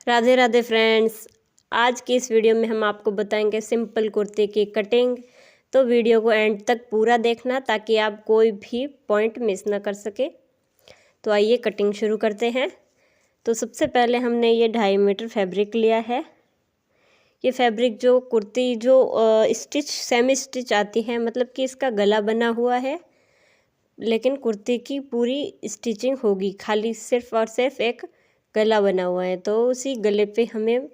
Radhe Radhe friends. आज की इस वीडियो में हम आपको बताएंगे सिंपल कुर्ते की कटिंग। तो वीडियो को एंड तक पूरा देखना ताकि आप कोई भी पॉइंट मिस ना कर सके। तो आइए कटिंग शुरू करते हैं। तो सबसे पहले हमने ये 2.5 मीटर फैब्रिक लिया है। ये फैब्रिक जो कुर्ती जो स्टिच सेमी स्टिच आती है, मतलब कि इसका गला बना हुआ है लेकिन कुर्ती की पूरी स्टिचिंग होगी, खाली सिर्फ और सिर्फ एक गला बना हुआ है। तो उसी गले पे हमें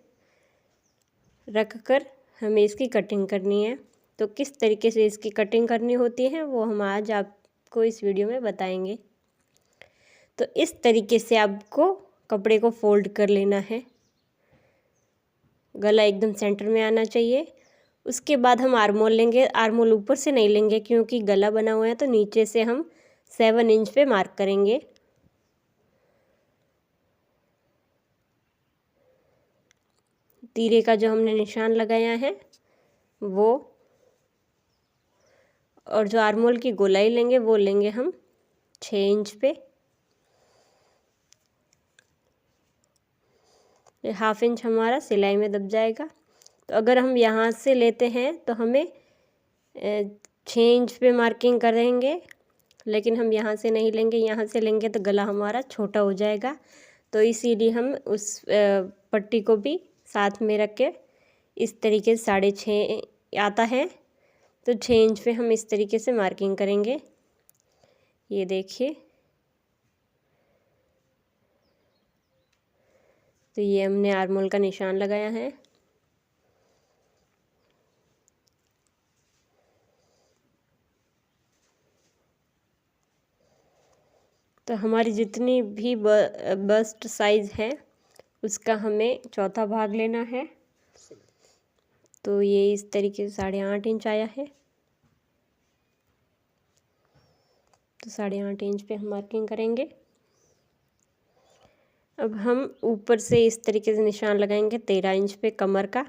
रख कर हमें इसकी कटिंग करनी है। तो किस तरीके से इसकी कटिंग करनी होती है वो हम आज आपको इस वीडियो में बताएंगे। तो इस तरीके से आपको कपड़े को फोल्ड कर लेना है, गला एकदम सेंटर में आना चाहिए। उसके बाद हम आर्मोल लेंगे। आर्मोल ऊपर से नहीं लेंगे क्योंकि गला बना हुआ है, तो नीचे से हम 7 इंच पे मार्क करेंगे। तीरे का जो हमने निशान लगाया है वो, और जो आर्मोल की गोलाई लेंगे वो लेंगे हम 6 इंच पे। 1/2 इंच हमारा सिलाई में दब जाएगा। तो अगर हम यहाँ से लेते हैं तो हमें 6 इंच पे मार्किंग करेंगे, लेकिन हम यहाँ से नहीं लेंगे। यहाँ से लेंगे तो गला हमारा छोटा हो जाएगा। तो इसीलिए हम उस पट्टी को भी साथ में रख के इस तरीके से 6.5 आता है, तो 6 इंच पे हम इस तरीके से मार्किंग करेंगे। ये देखिए, तो ये हमने आर्मोल का निशान लगाया है। तो हमारी जितनी भी बस्ट साइज़ है उसका हमें चौथा भाग लेना है। तो ये इस तरीके से 8.5 इंच आया है। तो 8.5 इंच पे हम मार्किंग करेंगे। अब हम ऊपर से इस तरीके से निशान लगाएंगे 13 इंच पे कमर का,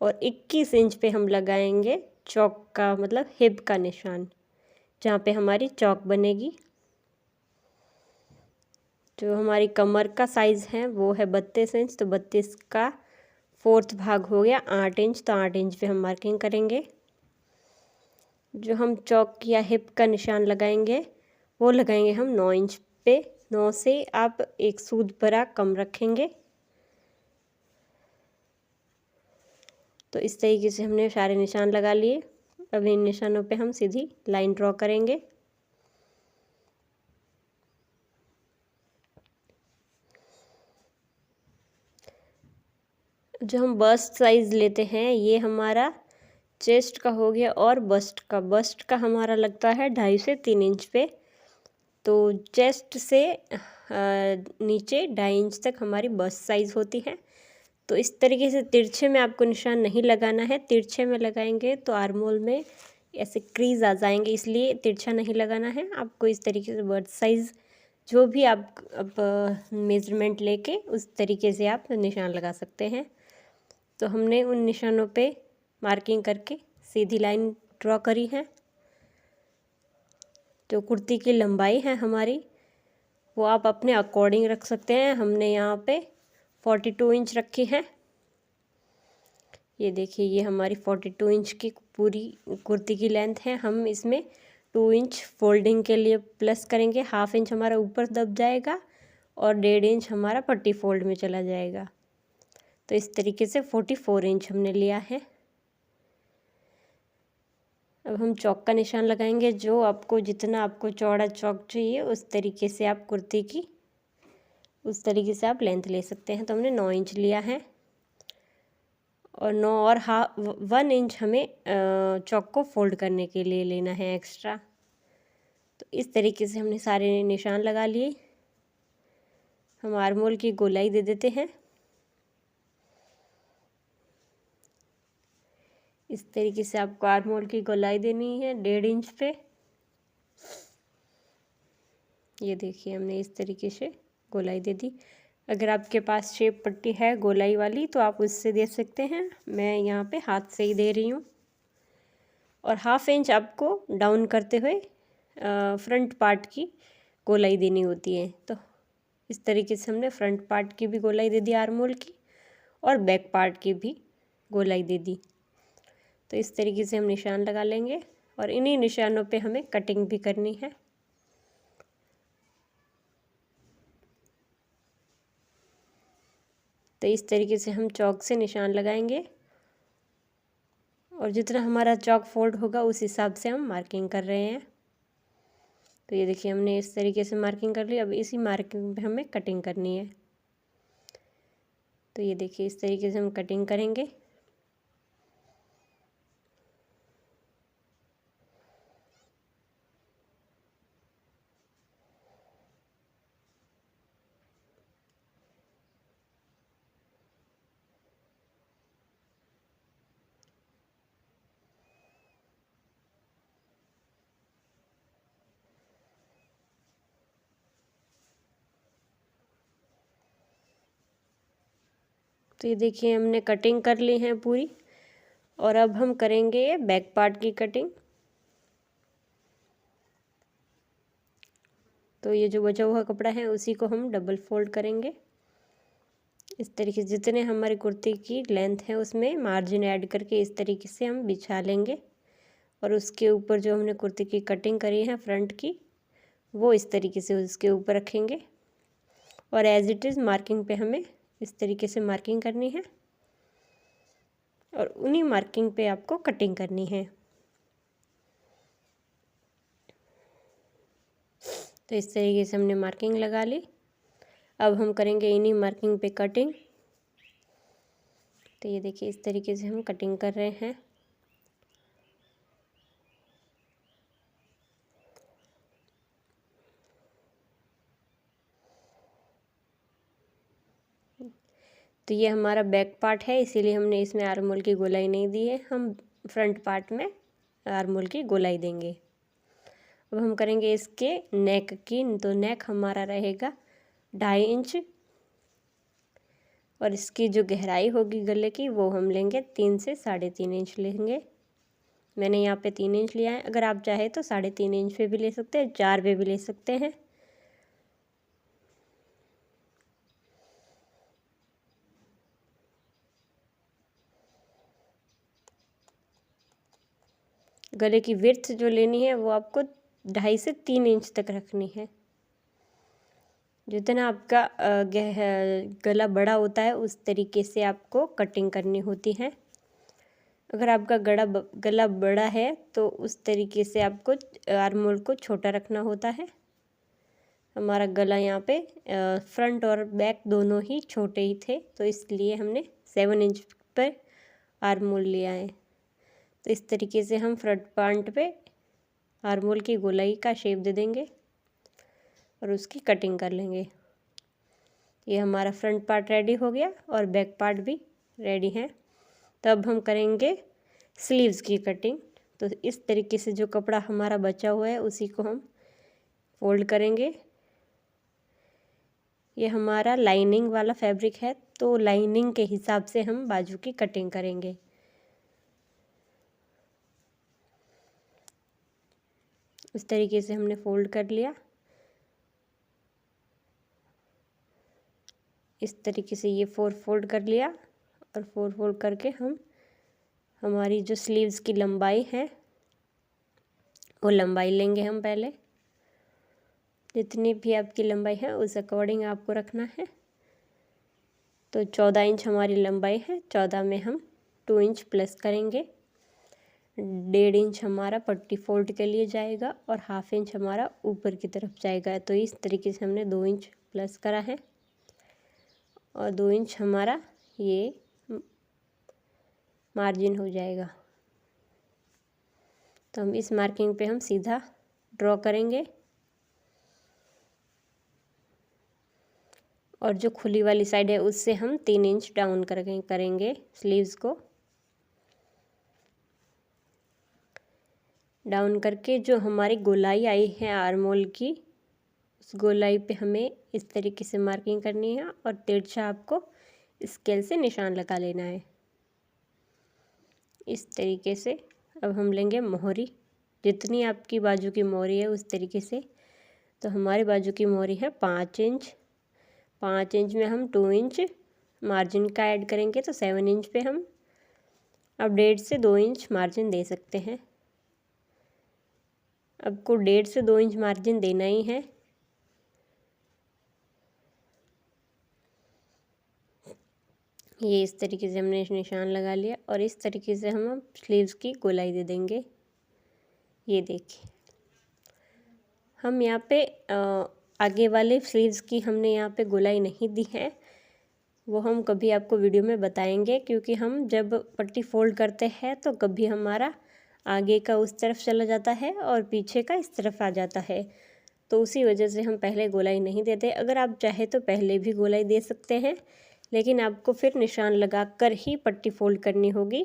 और 21 इंच पे हम लगाएंगे चौक का, मतलब हिप का निशान, जहाँ पे हमारी चौक बनेगी। जो हमारी कमर का साइज़ है वो है 32 इंच, तो 32 का 4th भाग हो गया 8 इंच। तो 8 इंच पे हम मार्किंग करेंगे। जो हम चौक या हिप का निशान लगाएंगे वो लगाएंगे हम 9 इंच पे। 9 से आप 1 सूद बरा कम रखेंगे। तो इस तरीके से हमने सारे निशान लगा लिए। अब इन निशानों पे हम सीधी लाइन ड्रॉ करेंगे। जो हम बस्ट साइज़ लेते हैं ये हमारा चेस्ट का हो गया, और बस्ट का हमारा लगता है 2.5 से 3 इंच पे। तो चेस्ट से नीचे 2.5 इंच तक हमारी बस्ट साइज़ होती है। तो इस तरीके से तिरछे में आपको निशान नहीं लगाना है। तिरछे में लगाएंगे तो आर्मोल में ऐसे क्रीज आ जाएंगे, इसलिए तिरछा नहीं लगाना है आपको। इस तरीके से बस्ट साइज़ जो भी आप अब मेज़रमेंट लेके उस तरीके से आप निशान लगा सकते हैं। तो हमने उन निशानों पे मार्किंग करके सीधी लाइन ड्रॉ करी है। जो कुर्ती की लंबाई है हमारी वो आप अपने अकॉर्डिंग रख सकते हैं। हमने यहाँ पे 42 इंच रखी है। ये देखिए, ये हमारी 42 इंच की पूरी कुर्ती की लेंथ है। हम इसमें 2 इंच फोल्डिंग के लिए प्लस करेंगे। 1/2 इंच हमारा ऊपर दब जाएगा और 1.5 इंच हमारा पट्टी फोल्ड में चला जाएगा। तो इस तरीके से 44 इंच हमने लिया है। अब हम चौक का निशान लगाएंगे। जो आपको जितना आपको चौड़ा चौक चाहिए उस तरीके से आप कुर्ती की उस तरीके से आप लेंथ ले सकते हैं। तो हमने 9 इंच लिया है, और 9 और 1 इंच हमें चौक को फोल्ड करने के लिए लेना है एक्स्ट्रा। तो इस तरीके से हमने सारे निशान लगा लिए। हम आर्मोल की गोलाई दे देते हैं। इस तरीके से आपको आर्मोल की गोलाई देनी है 1.5 इंच पे। ये देखिए, हमने इस तरीके से गोलाई दे दी। अगर आपके पास शेप पट्टी है गोलाई वाली तो आप उससे दे सकते हैं। मैं यहाँ पे हाथ से ही दे रही हूँ। और 1/2 इंच आपको डाउन करते हुए फ्रंट पार्ट की गोलाई देनी होती है। तो इस तरीके से हमने फ्रंट पार्ट की भी गोलाई दे दी आर्म होल की और बैक पार्ट की भी गोलाई दे दी। तो इस तरीके से हम निशान लगा लेंगे और इन्हीं निशानों पे हमें कटिंग भी करनी है। तो इस तरीके से हम चौक से निशान लगाएंगे और जितना हमारा चौक फोल्ड होगा उस हिसाब से हम मार्किंग कर रहे हैं। तो ये देखिए हमने इस तरीके से मार्किंग कर ली। अब इसी मार्किंग पे हमें कटिंग करनी है। तो ये देखिए इस तरीके से हम कटिंग करेंगे। तो ये देखिए हमने कटिंग कर ली है पूरी और अब हम करेंगे बैक पार्ट की कटिंग। तो ये जो बचा हुआ कपड़ा है उसी को हम डबल फोल्ड करेंगे। इस तरीके से जितने हमारी कुर्ती की लेंथ है उसमें मार्जिन ऐड करके इस तरीके से हम बिछा लेंगे और उसके ऊपर जो हमने कुर्ती की कटिंग करी है फ्रंट की वो इस तरीके से उसके ऊपर रखेंगे और एज इट इज़ मार्किंग पे हमें इस तरीके से मार्किंग करनी है और उन्हीं मार्किंग पे आपको कटिंग करनी है। तो इस तरीके से हमने मार्किंग लगा ली। अब हम करेंगे इन्हीं मार्किंग पे कटिंग। तो ये देखिए इस तरीके से हम कटिंग कर रहे हैं। तो ये हमारा बैक पार्ट है, इसीलिए हमने इसमें आर्म होल की गोलाई नहीं दी है। हम फ्रंट पार्ट में आर्म होल की गोलाई देंगे। अब हम करेंगे इसके नेक की। तो नेक हमारा रहेगा 2.5 इंच और इसकी जो गहराई होगी गले की वो हम लेंगे 3 से 3.5 इंच लेंगे। मैंने यहाँ पे 3 इंच लिया है। अगर आप चाहे तो 3.5 इंच पे भी ले सकते हैं, 4 पे भी ले सकते हैं। गले की विड्थ जो लेनी है वो आपको 2.5 से 3 इंच तक रखनी है। जितना आपका गला बड़ा होता है उस तरीके से आपको कटिंग करनी होती है। अगर आपका गला बड़ा है तो उस तरीके से आपको आर्म होल को छोटा रखना होता है। हमारा गला यहाँ पे फ्रंट और बैक दोनों ही छोटे ही थे, तो इसलिए हमने 7 इंच पर आर्म होल लिया है। तो इस तरीके से हम फ्रंट पार्ट पे आर्म होल की गोलाई का शेप दे देंगे और उसकी कटिंग कर लेंगे। ये हमारा फ्रंट पार्ट रेडी हो गया और बैक पार्ट भी रेडी है। तो अब हम करेंगे स्लीव्स की कटिंग। तो इस तरीके से जो कपड़ा हमारा बचा हुआ है उसी को हम फोल्ड करेंगे। ये हमारा लाइनिंग वाला फैब्रिक है, तो लाइनिंग के हिसाब से हम बाजू की कटिंग करेंगे। इस तरीके से हमने फोल्ड कर लिया। इस तरीके से ये 4 फोल्ड कर लिया और 4 फोल्ड करके हम हमारी जो स्लीव्स की लंबाई है वो लंबाई लेंगे हम पहले। जितनी भी आपकी लंबाई है उस अकॉर्डिंग आपको रखना है। तो 14 इंच हमारी लंबाई है, 14 में हम 2 इंच प्लस करेंगे। 1.5 इंच हमारा पट्टी फोल्ड के लिए जाएगा और 1/2 इंच हमारा ऊपर की तरफ जाएगा। तो इस तरीके से हमने 2 इंच प्लस करा है और 2 इंच हमारा ये मार्जिन हो जाएगा। तो हम इस मार्किंग पे हम सीधा ड्रॉ करेंगे और जो खुली वाली साइड है उससे हम 3 इंच डाउन करेंगे स्लीव्स को। डाउन करके जो हमारी गोलाई आई है आर्म होल की उस गोलाई पे हमें इस तरीके से मार्किंग करनी है और तिरछा आपको स्केल से निशान लगा लेना है इस तरीके से। अब हम लेंगे मोहरी। जितनी आपकी बाजू की मोहरी है उस तरीके से। तो हमारी बाजू की मोहरी है 5 इंच। 5 इंच में हम 2 इंच मार्जिन का ऐड करेंगे, तो 7 इंच पे हम अब 1.5 से 2 इंच मार्जिन दे सकते हैं। आपको 1.5 से 2 इंच मार्जिन देना ही है। ये इस तरीके से हमने निशान लगा लिया और इस तरीके से हम अब स्लीव्स की गोलाई दे देंगे। ये देखिए, हम यहाँ पे आगे वाले स्लीव्स की हमने यहाँ पे गोलाई नहीं दी है, वो हम कभी आपको वीडियो में बताएंगे, क्योंकि हम जब पट्टी फोल्ड करते हैं तो कभी हमारा आगे का उस तरफ चला जाता है और पीछे का इस तरफ आ जाता है, तो उसी वजह से हम पहले गोलाई नहीं देते। अगर आप चाहे तो पहले भी गोलाई दे सकते हैं, लेकिन आपको फिर निशान लगा कर ही पट्टी फोल्ड करनी होगी।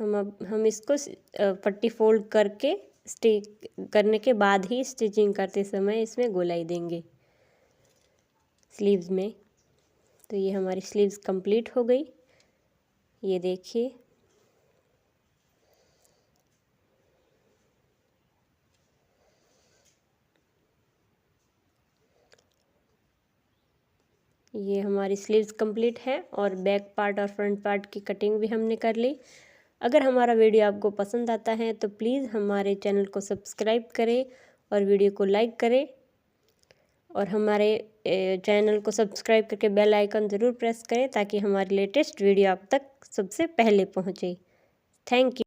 हम इसको पट्टी फोल्ड करके स्टिच करने के बाद ही स्टिचिंग करते समय इसमें गोलाई देंगे स्लीव्स में। तो ये हमारी स्लीव्स कंप्लीट हो गई। ये देखिए, ये हमारी स्लीव्स कंप्लीट है और बैक पार्ट और फ्रंट पार्ट की कटिंग भी हमने कर ली। अगर हमारा वीडियो आपको पसंद आता है तो प्लीज़ हमारे चैनल को सब्सक्राइब करें और वीडियो को लाइक करें, और हमारे चैनल को सब्सक्राइब करके बेल आइकन ज़रूर प्रेस करें ताकि हमारी लेटेस्ट वीडियो आप तक सबसे पहले पहुँचे। Thank you.